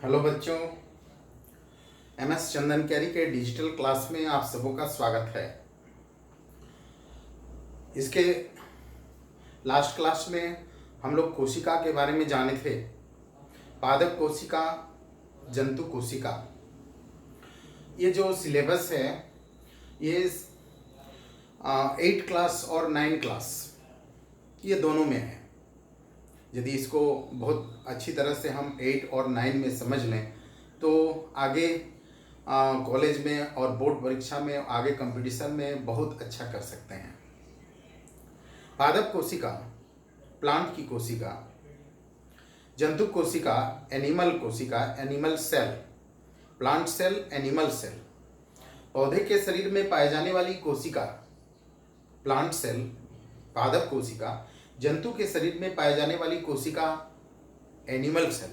Hello बच्चों, MS चंदन carry के digital class में आप सबों का स्वागत है। इसके लास्ट क्लास में हम लोग कोशिका के बारे में जाने थे। पादप कोशिका, जंतु कोशिका। ये जो सिलेबस है ये 8 क्लास और 9 क्लास ये दोनों में है। यदि इसको बहुत अच्छी तरह से हम 8 और 9 में समझ लें तो आगे कॉलेज में और बोर्ड परीक्षा में, आगे कंपटीशन में बहुत अच्छा कर सकते हैं। पादप कोशिका, प्लांट की कोशिका, जंतु कोशिका, एनिमल कोशिका, animal cell, plant cell, animal cell. पौधे के शरीर में पाए जाने वाली कोशिका प्लांट सेल, पादप कोशिका। जंतु के शरीर में पाए जाने वाली कोशिका एनिमल सेल।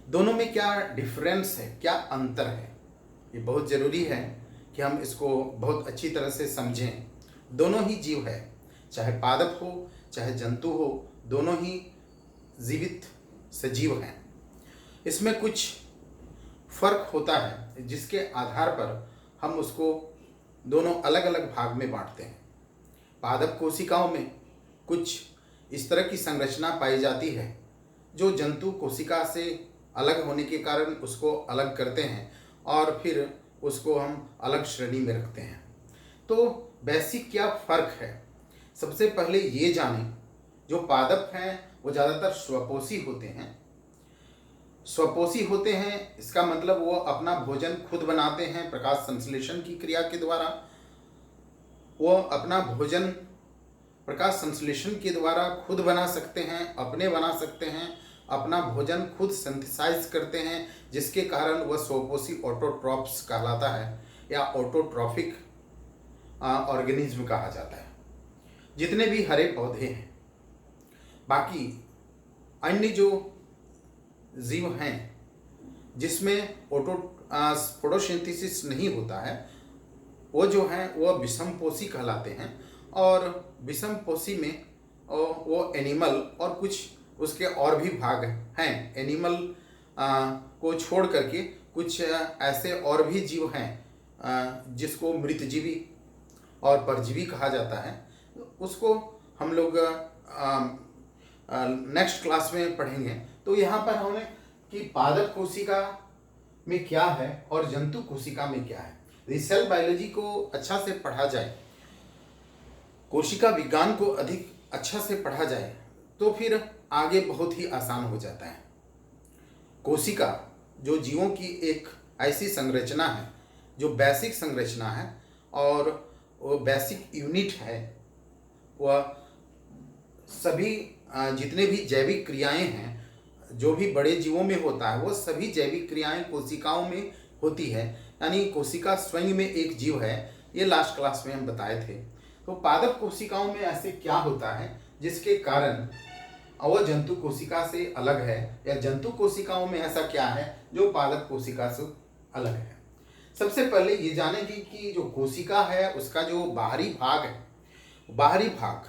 दोनों में क्या डिफरेंस है, क्या अंतर है, ये बहुत ज़रूरी है कि हम इसको बहुत अच्छी तरह से समझें। दोनों ही जीव है, चाहे पादप हो चाहे जंतु हो, दोनों ही जीवित सजीव हैं। इसमें कुछ फर्क होता है जिसके आधार पर हम उसको दोनों अलग अलग भाग में बांटते हैं। पादप कोशिकाओं में कुछ इस तरह की संरचना पाई जाती है जो जंतु कोशिका से अलग होने के कारण उसको अलग करते हैं और फिर उसको हम अलग श्रेणी में रखते हैं। तो बेसिक क्या फ़र्क है, सबसे पहले ये जानें। जो पादप हैं वो ज़्यादातर स्वपोषी होते हैं। स्वपोषी होते हैं इसका मतलब वो अपना भोजन खुद बनाते हैं प्रकाश संश्लेषण की क्रिया के द्वारा। वो अपना भोजन प्रकाश संश्लेषण के द्वारा खुद बना सकते हैं, अपने बना सकते हैं, अपना भोजन खुद सिंथेसाइज करते हैं, जिसके कारण वह स्वपोषी ऑटोट्रॉप्स कहलाता है या ऑटोट्रॉफिक ऑर्गेनिज्म कहा जाता है। जितने भी हरे पौधे हैं, बाकी अन्य जो जीव हैं जिसमें फोटोसिंथेसिस नहीं होता है, वो जो हैं वह विषमपोषी कहलाते हैं। और विषमपोषी में वो एनिमल और कुछ उसके और भी भाग हैं। एनिमल को छोड़ करके कुछ ऐसे और भी जीव हैं जिसको मृतजीवी और परजीवी कहा जाता है। उसको हम लोग नेक्स्ट क्लास में पढ़ेंगे। तो यहाँ पर हमने कि पादप कोशिका में क्या है और जंतु कोशिका में क्या है। यदि सेल बायोलॉजी को अच्छा से पढ़ा जाए, कोशिका विज्ञान को अधिक अच्छा से पढ़ा जाए तो फिर आगे बहुत ही आसान हो जाता है। कोशिका जो जीवों की एक ऐसी संरचना है जो बेसिक संरचना है और वो बेसिक यूनिट है। वह सभी जितने भी जैविक क्रियाएं हैं जो भी बड़े जीवों में होता है वो सभी जैविक क्रियाएं कोशिकाओं में होती है। यानी कोशिका स्वयं में एक जीव है। ये लास्ट क्लास में हम बताए थे। तो पादप कोशिकाओं में ऐसे क्या होता है जिसके कारण वह जंतु कोशिका से अलग है, या जंतु कोशिकाओं में ऐसा क्या है जो पादप कोशिका से अलग है। सबसे पहले ये जानेंगे कि जो कोशिका है उसका जो बाहरी भाग है, बाहरी भाग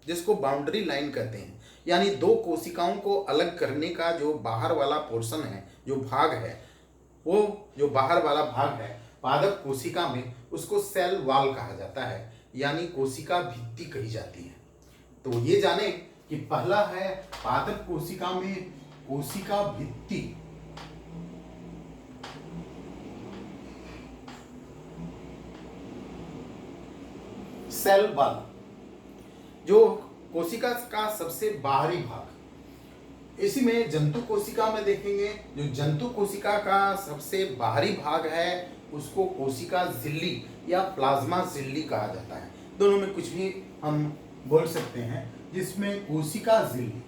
जिसको बाउंड्री लाइन कहते हैं, यानी दो कोशिकाओं को अलग करने का जो बाहर वाला पोर्शन है, जो भाग है, वो जो बाहर वाला भाग है पादप कोशिका में, उसको सेल वॉल कहा जाता है, यानी कोशिका भित्ति कही जाती है। तो ये जाने कि पहला है पादप कोशिका में कोशिका भित्ति। सेल वॉल जो कोशिका का सबसे बाहरी भाग। इसी में जंतु कोशिका में देखेंगे, जो जंतु कोशिका का सबसे बाहरी भाग है उसको कोशिका झिल्ली या प्लाज्मा झिल्ली कहा जाता है। दोनों में कुछ भी हम बोल सकते हैं, जिसमें कोशिका झिल्ली,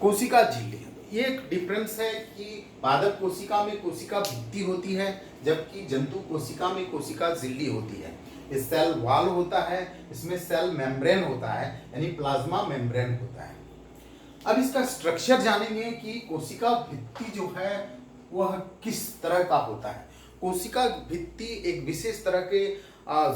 कोशिका झिल्ली, ये एक डिफरेंस है कि पादप कोशिका में कोशिका भित्ति होती है जबकि जंतु कोशिका में कोशिका झिल्ली होती है। इस सेल वॉल होता है, इसमें सेल मेम्ब्रेन होता है, यानी प्लाज्मा मेम्ब्रेन होता है। अब इसका स्ट्रक्चर जानेंगे कि कोशिका भित्ति जो है वह किस तरह का होता है। कोशिका भित्ति एक विशेष तरह के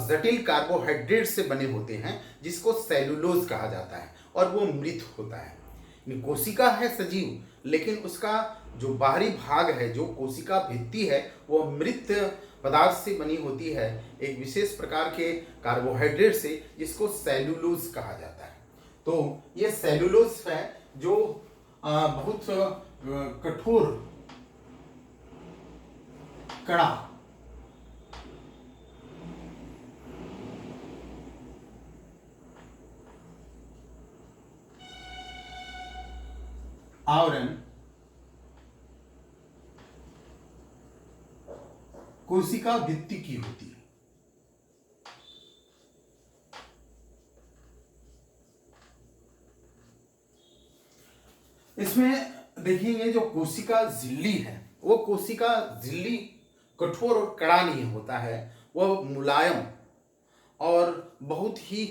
जटिल कार्बोहाइड्रेट से बने होते हैं जिसको सेलुलोज कहा जाता है और वो मृत होता है। कोशिका है सजीव, लेकिन उसका जो बाहरी भाग है, जो कोशिका भित्ति है, वो मृत पदार्थ से बनी होती है, एक विशेष प्रकार के कार्बोहाइड्रेट से, जिसको सेलुलोज कहा जाता है। तो ये सेलुलोज है जो बहुत कठोर कड़ा आवरण कोशिका भित्ति की होती है। इसमें देखेंगे जो कोशिका झिल्ली है, वो कोशिका झिल्ली कठोर और कड़ा नहीं होता है, वह मुलायम और बहुत ही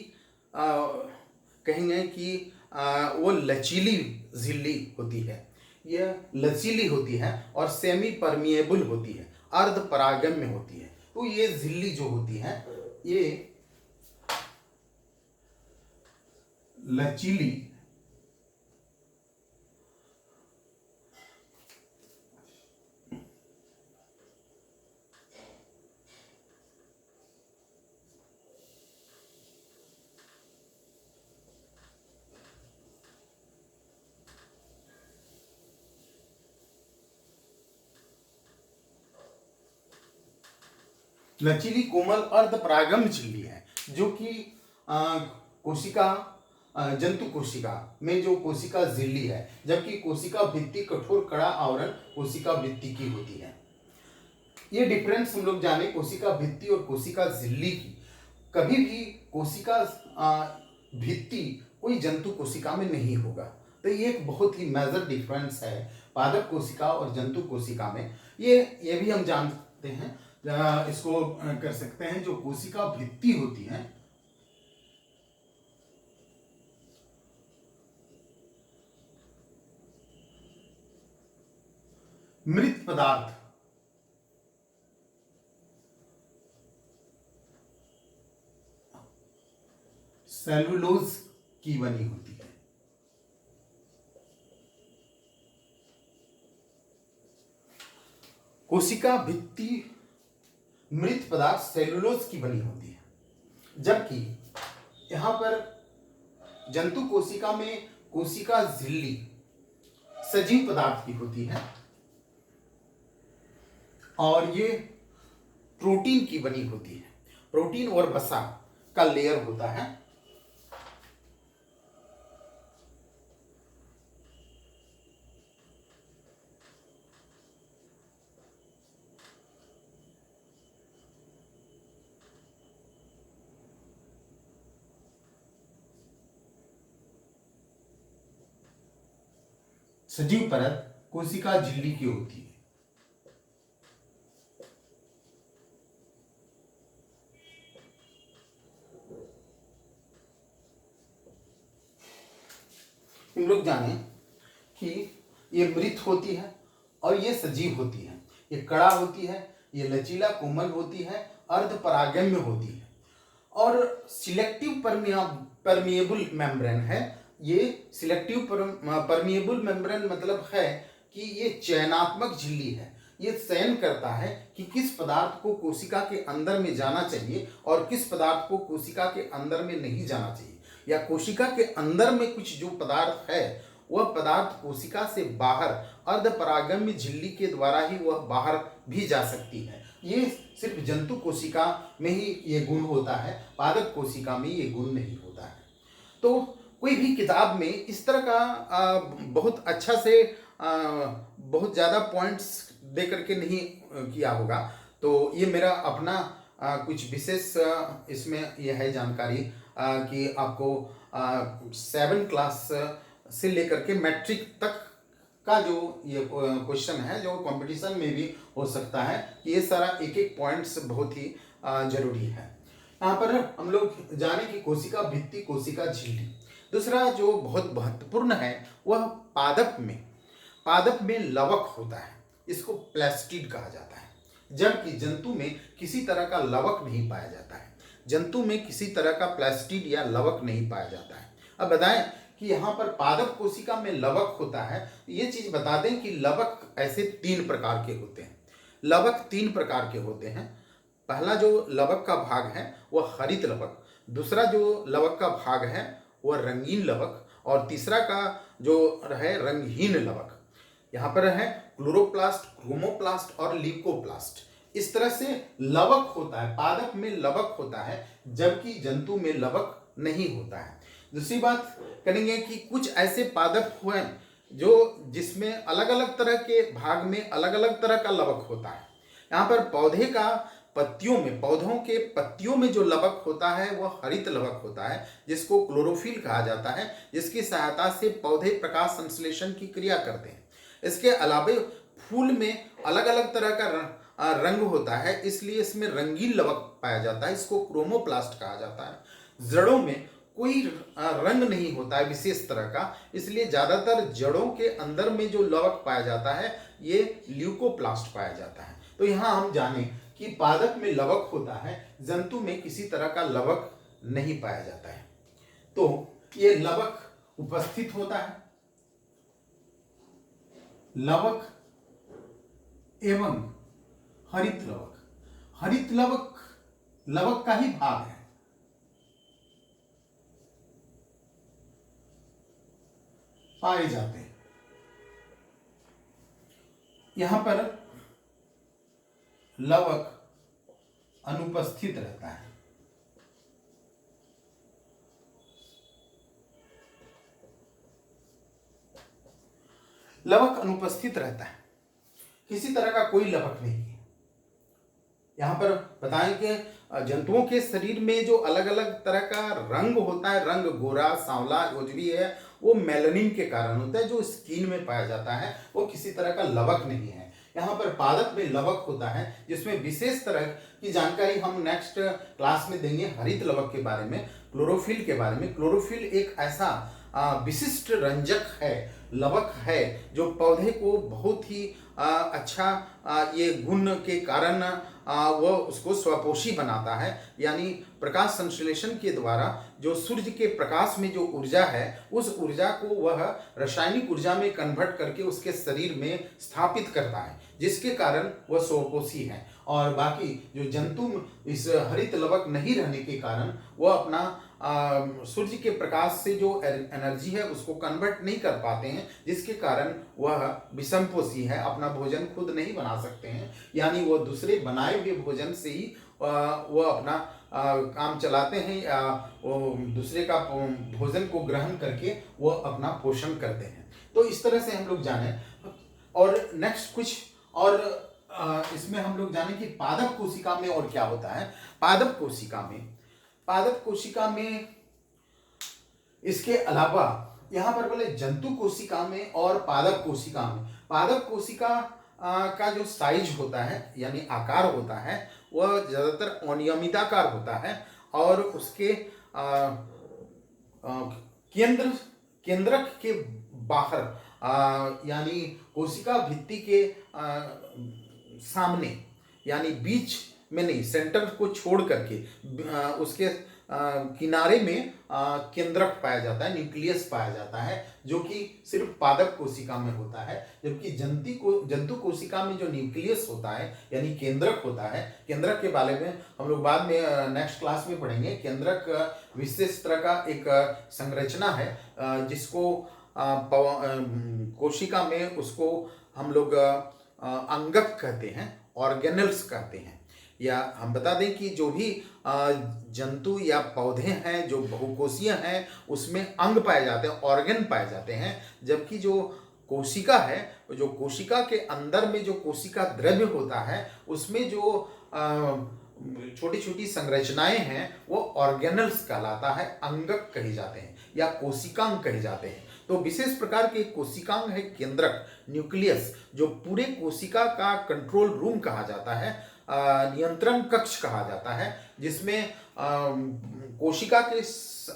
कहेंगे कि वो लचीली झिल्ली होती है। यह लचीली होती है और सेमी परमिएबल होती है, अर्ध परागम्य होती है। तो ये झिल्ली जो होती है, ये लचीली लचीली कोमल अर्ध परागम्य झिल्ली है, जो कि कोशिका जंतु कोशिका में जो कोशिका झिल्ली है, जबकि कोशिका भित्ति कठोर कड़ा आवरण कोशिका भित्ति की होती है। ये डिफरेंस हम लोग जाने कोशिका भित्ति और कोशिका झिल्ली की। कभी भी कोशिका भित्ति कोई जंतु कोशिका में नहीं होगा। तो ये एक बहुत ही मेजर डिफरेंस है पादप कोशिका और जंतु कोशिका में। ये भी हम जानते हैं, इसको कर सकते हैं, जो कोशिका भित्ति होती है मृत पदार्थ सेलुलोज की बनी होती है। कोशिका भित्ति मृत पदार्थ सेलुलोज की बनी होती है, जबकि यहां पर जंतु कोशिका में कोशिका झिल्ली सजीव पदार्थ की होती है और ये प्रोटीन की बनी होती है। प्रोटीन और वसा का लेयर होता है। सजीव परत कोशिका झिल्ली की होती है। हम लोग जाने कि ये मृत होती है और ये सजीव होती है। ये कड़ा होती है, ये लचीला कोमल होती है, अर्ध परागम्य होती है और सिलेक्टिव परमिएबल मेम्ब्रेन है। ये सिलेक्टिव परमिएबल मेम्ब्रेन मतलब है कि ये चयनात्मक झिल्ली है। ये चयन करता है कि किस पदार्थ को कोशिका के अंदर में जाना चाहिए और किस पदार्थ को कोशिका के अंदर में नहीं जाना चाहिए, या कोशिका के अंदर में कुछ जो पदार्थ है वह पदार्थ कोशिका से बाहर अर्ध परागम्य झिल्ली के द्वारा ही वह बाहर भी जा सकती है। ये सिर्फ जंतु कोशिका में ही ये गुण होता है, पादप कोशिका में ये गुण नहीं होता है। तो कोई भी किताब में इस तरह का बहुत अच्छा से बहुत ज़्यादा पॉइंट्स दे करके नहीं किया होगा। तो ये मेरा अपना कुछ विशेष इसमें यह है जानकारी कि आपको 7 क्लास से लेकर के मैट्रिक तक का जो ये क्वेश्चन है, जो कंपटीशन में भी हो सकता है, ये सारा एक एक पॉइंट्स बहुत ही जरूरी है। यहाँ पर हम लोग जाने कि कोशिका भित्ति, कोशिका झिल्ली। दूसरा जो बहुत महत्वपूर्ण है वह पादप में लवक होता है, इसको प्लास्टिड कहा जाता है। जबकि जंतु में किसी तरह का लवक नहीं पाया जाता है। जंतु में किसी तरह का प्लास्टिड या लवक नहीं पाया जाता है। अब बताएं कि यहाँ पर पादप कोशिका में लवक होता है। ये चीज बता दें कि लवक ऐसे 3 प्रकार के होते हैं। लवक 3 प्रकार के होते हैं। पहला जो लवक का भाग है वह हरित लवक, दूसरा जो लवक का भाग है वह रंगीन लवक, और तीसरा का जो है रंगहीन लवक। यहाँ पर है क्लोरोप्लास्ट, क्रोमोप्लास्ट और ल्यूकोप्लास्ट। इस तरह से लवक होता है, पादप में लवक होता है, जबकि जंतु में लवक नहीं होता है। दूसरी बात करेंगे कि कुछ ऐसे पादप हुए जो जिसमें अलग अलग तरह के भाग में अलग अलग तरह का लवक होता है। यहाँ पर पौधे का पत्तियों में, पौधों के पत्तियों में जो लवक होता है वह हरित लवक होता है, जिसको क्लोरोफिल कहा जाता है, जिसकी सहायता से पौधे प्रकाश संश्लेषण की क्रिया करते हैं। इसके अलावा फूल में अलग अलग तरह का रंग होता है, इसलिए इसमें रंगीन लवक पाया जाता है, इसको क्रोमोप्लास्ट कहा जाता है। जड़ों में कोई रंग नहीं होता है विशेष तरह का, इसलिए ज्यादातर जड़ों के अंदर में जो लवक पाया जाता है ये ल्यूकोप्लास्ट पाया जाता है। तो यहाँ हम जाने कि पादप में लवक होता है, जंतु में किसी तरह का लवक नहीं पाया जाता है। तो ये लवक उपस्थित होता है, लवक एवं हरित लवक। हरित लवक लवक का ही भाग है। पाए जाते हैं। यहां पर लवक अनुपस्थित रहता है। लवक अनुपस्थित रहता है, किसी तरह का कोई लवक नहीं है। यहां पर बताएं कि जंतुओं के शरीर में जो अलग अलग तरह का रंग होता है, रंग गोरा, सांवला जो भी है, वो मेलानिन के कारण होता है, जो स्किन में पाया जाता है, वो किसी तरह का लवक नहीं है। यहाँ पर पादप में लवक होता है, जिसमें विशेष तरह की जानकारी हम नेक्स्ट क्लास में देंगे हरित लवक के बारे में, क्लोरोफिल के बारे में। क्लोरोफिल एक ऐसा विशिष्ट रंजक है, लवक है, जो पौधे को बहुत ही अच्छा ये गुण के कारण वह उसको स्वपोषी बनाता है। यानी प्रकाश संश्लेषण के द्वारा जो सूर्य के प्रकाश में जो ऊर्जा है, उस ऊर्जा को वह रासायनिक ऊर्जा में कन्वर्ट करके उसके शरीर में स्थापित करता है, जिसके कारण वह स्वपोषी है। और बाकी जो जंतु इस हरित लवक नहीं रहने के कारण वह अपना सूर्य के प्रकाश से जो एनर्जी है उसको कन्वर्ट नहीं कर पाते हैं, जिसके कारण वह विषमपोषी है, अपना भोजन खुद नहीं बना सकते हैं। यानी वह दूसरे बनाए हुए भोजन से ही वह अपना काम चलाते हैं, या वो दूसरे का भोजन को ग्रहण करके वह अपना पोषण करते हैं। तो इस तरह से हम लोग जाने। और नेक्स्ट कुछ और इसमें हम लोग जाने कि पादप कोशिका में और क्या होता है। पादप कोशिका में इसके अलावा यहाँ पर बोले जंतु कोशिका में और पादप कोशिका में, पादप कोशिका का जो साइज होता है यानी आकार होता है वह ज्यादातर अनियमिताकार होता है, और उसके केंद्रक के बाहर यानी कोशिका भित्ति के सामने, यानी बीच में नहीं, सेंटर को छोड़ करके उसके किनारे में केंद्रक पाया जाता है, न्यूक्लियस पाया जाता है, जो कि सिर्फ पादप कोशिका में होता है। जबकि जंतु कोशिका में जो न्यूक्लियस होता है यानी केंद्रक होता है, केंद्रक के बारे में हम लोग बाद में नेक्स्ट क्लास में पढ़ेंगे। केंद्रक विशेष तरह का एक संरचना है, जिसको कोशिका में उसको हम लोग अंगक कहते हैं, ऑर्गेनल्स कहते हैं। या हम बता दें कि जो भी जंतु या पौधे हैं जो बहुकोषीय हैं उसमें अंग पाए जाते हैं, ऑर्गन पाए जाते हैं। जबकि जो कोशिका है, जो कोशिका के अंदर में जो कोशिका द्रव्य होता है उसमें जो छोटी छोटी संरचनाएं हैं वो ऑर्गेनल्स कहलाता है, अंगक कहे जाते हैं या कोशिकांग कहे जाते हैं। तो विशेष प्रकार के कोशिकांग है केंद्रक, न्यूक्लियस, जो पूरे कोशिका का कंट्रोल रूम कहा जाता है। नियंत्रण कक्ष कहा जाता है, जिसमें कोशिका के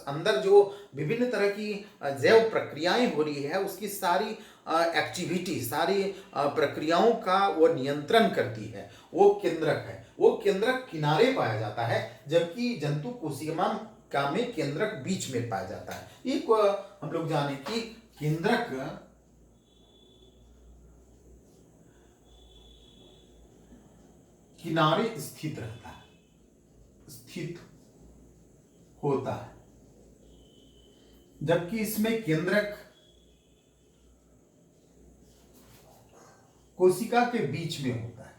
अंदर जो विभिन्न तरह की जैव प्रक्रियाएं हो रही है उसकी सारी एक्टिविटी, सारी प्रक्रियाओं का वो नियंत्रण करती है, वो केंद्रक है। वो केंद्रक किनारे पाया जाता है, जबकि जंतु कोशिका में केंद्रक बीच में पाया जाता है। एक हम लोग जाने कि केंद्रक किनारे स्थित रहता है, स्थित होता है, जबकि इसमें केंद्रक कोशिका के बीच में होता है।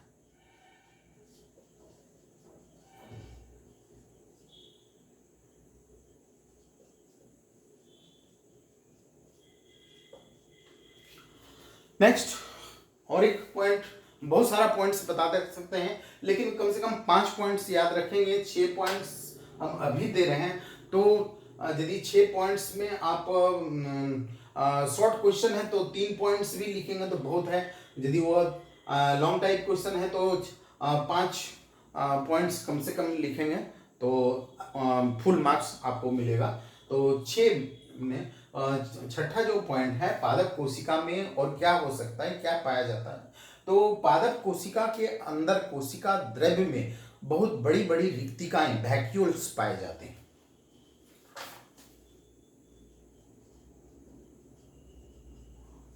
नेक्स्ट और एक पॉइंट, बहुत सारा पॉइंट्स बता सकते हैं, लेकिन कम से कम 5 पॉइंट्स याद रखेंगे। 6 पॉइंट्स हम अभी दे रहे हैं, तो यदि 6 पॉइंट्स में आप शॉर्ट क्वेश्चन है तो 3 पॉइंट्स भी लिखेंगे तो बहुत है। यदि वो लॉन्ग टाइप क्वेश्चन है तो 5 पॉइंट्स कम से कम लिखेंगे तो फुल मार्क्स आपको मिलेगा। तो 6 में छठा जो पॉइंट है, पादप कोशिका में और क्या हो सकता है, क्या पाया जाता है। तो पादप कोशिका के अंदर कोशिका द्रव्य में बहुत बड़ी बड़ी रिक्तिकाएं, वैक्यूल्स पाए जाते हैं।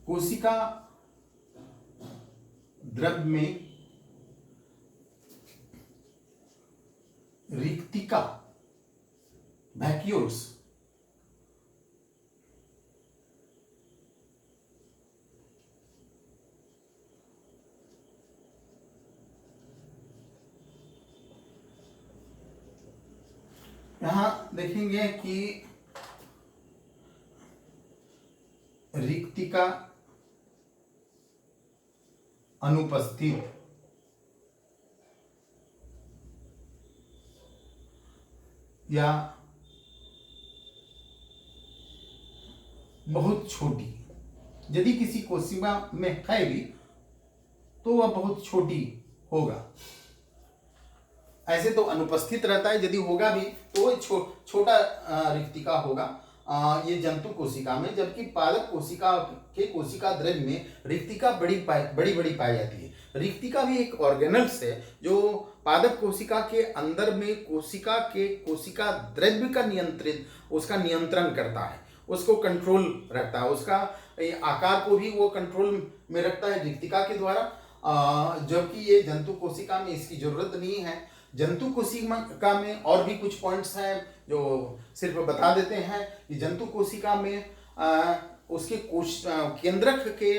कोशिका द्रव्य में रिक्तिका, वैक्यूल्स यहां देखेंगे कि रिक्तिका अनुपस्थित या बहुत छोटी, यदि किसी कोशिका में है भी तो वह बहुत छोटी होगा। ऐसे तो अनुपस्थित रहता है, यदि होगा भी तो छोटा रिक्तिका होगा ये जंतु कोशिका में, जबकि पादप कोशिका के कोशिका द्रव्य में रिक्तिका बड़ी बड़ी पाई जाती है। रिक्तिका भी एक ऑर्गेनल्स है जो पादप कोशिका के अंदर में कोशिका द्रव्य का उसका नियंत्रण करता है, उसको कंट्रोल रखता है, उसका आकार को भी वो कंट्रोल में रखता है रिक्तिका के द्वारा। जबकि ये जंतु कोशिका में इसकी जरूरत नहीं है। जंतु कोशिका में और भी कुछ पॉइंट्स हैं जो सिर्फ बता देते हैं कि जंतु कोशिका में उसके केंद्रक के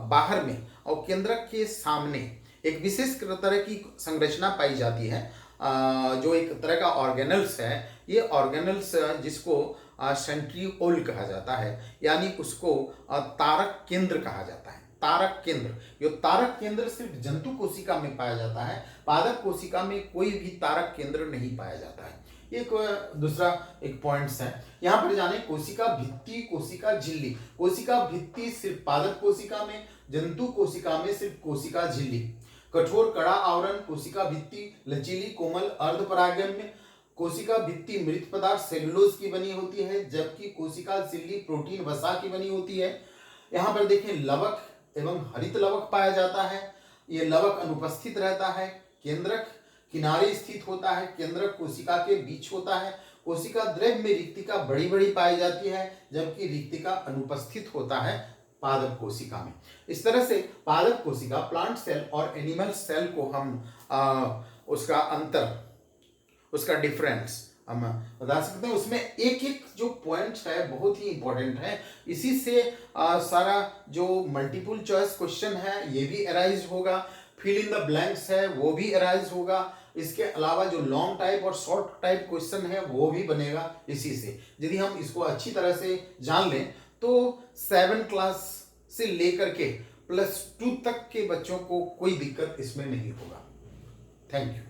बाहर में और केंद्रक के सामने एक विशेष तरह की संरचना पाई जाती है, जो एक तरह का ऑर्गेनल्स है। ये ऑर्गेनल्स जिसको सेंट्रिओल कहा जाता है, यानी उसको तारक केंद्र कहा जाता है। तारक केंद्र, ये तारक केंद्र सिर्फ जंतु कोशिका में पाया जाता है, पादप कोशिका में कोई भी तारक केंद्र नहीं पाया जाता है। एक दूसरा एक पॉइंट्स है यहाँ पर जाने, कोशिका भित्ति, कोशिका झिल्ली। कोशिका भित्ति सिर्फ पादप कोशिका में, जंतु कोशिका में सिर्फ कोशिका झिल्ली। कठोर कड़ा आवरण कोशिका भित्ति, लचीली कोमल अर्धपरागम्य। कोशिका भित्ति मृत पदार्थ सेलुलोज की बनी होती है, जबकि कोशिका झिल्ली प्रोटीन वसा की बनी होती है। यहाँ पर देखें लवक एवं हरित लवक पाया जाता है। ये लवक अनुपस्थित रहता है। केंद्रक किनारे स्थित होता है, केंद्रक कोशिका के बीच होता है। कोशिका द्रव्य में रिक्तिका बड़ी बड़ी पाई जाती है, जबकि रिक्तिका अनुपस्थित होता है पादप कोशिका में। इस तरह से पादप कोशिका, प्लांट सेल और एनिमल सेल को हम उसका अंतर, उसका डिफरेंस हम बता सकते हैं। उसमें एक एक जो पॉइंट है बहुत ही इंपॉर्टेंट है। इसी से सारा जो मल्टीपल चॉइस क्वेश्चन है ये भी अराइज होगा, फिल इन द ब्लैंक्स है वो भी अराइज होगा। इसके अलावा जो लॉन्ग टाइप और शॉर्ट टाइप क्वेश्चन है वो भी बनेगा इसी से। यदि हम इसको अच्छी तरह से जान लें तो 7 क्लास से लेकर के +2 तक के बच्चों को कोई दिक्कत इसमें नहीं होगा। Thank you.